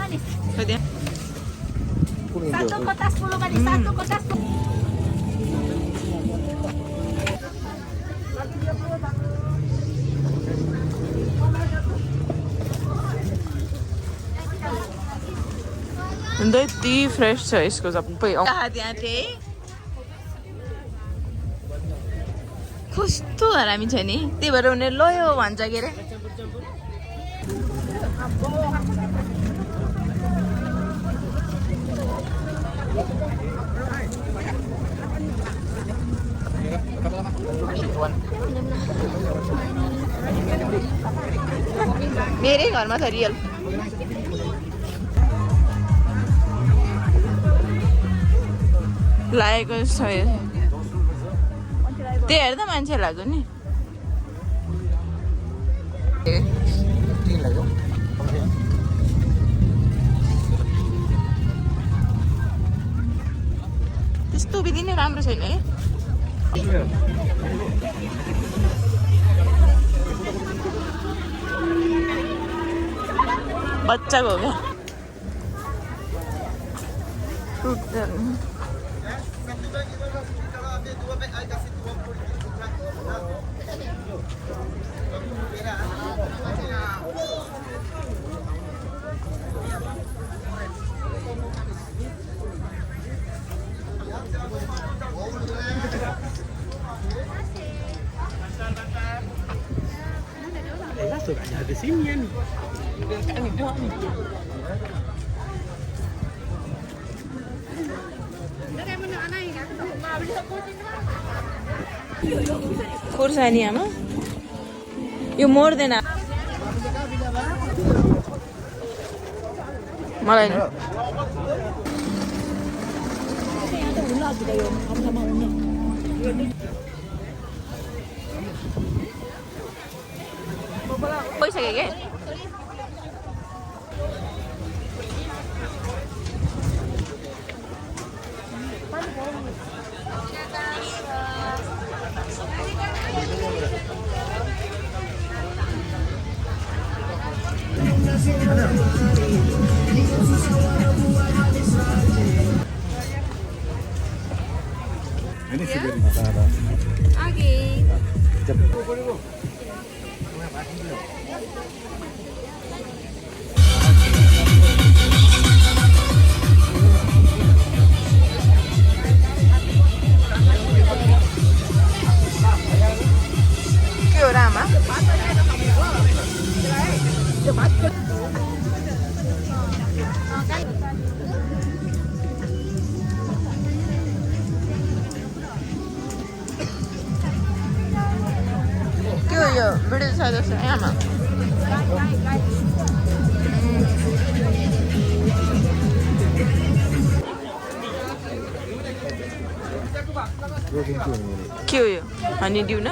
manis. Pwede? Satu kotak 10 manis, satu kotak 10. अन्त यति fresh छ यसको सबै त्यहाँ थिएँ कस्तो हरामी छ नि त्यही भएर उनीहरू लयो भन्छ के अरे मेरै घरमा छ रियल लागेको छ त्यही हेर्दा मान्छे लाग्यो नि त्यस्तो विधि नै राम्रो छैन है बच्चाको हो क्या Suka ada di sini ya nih. खुर्सानी आमा यो मोर्दैन मलाई नि गइसक्यो के Ini sudah Oke. के हो र आमा के हो यो भिडियो छ जस्तो आमा के हो यो हनी ड्यू न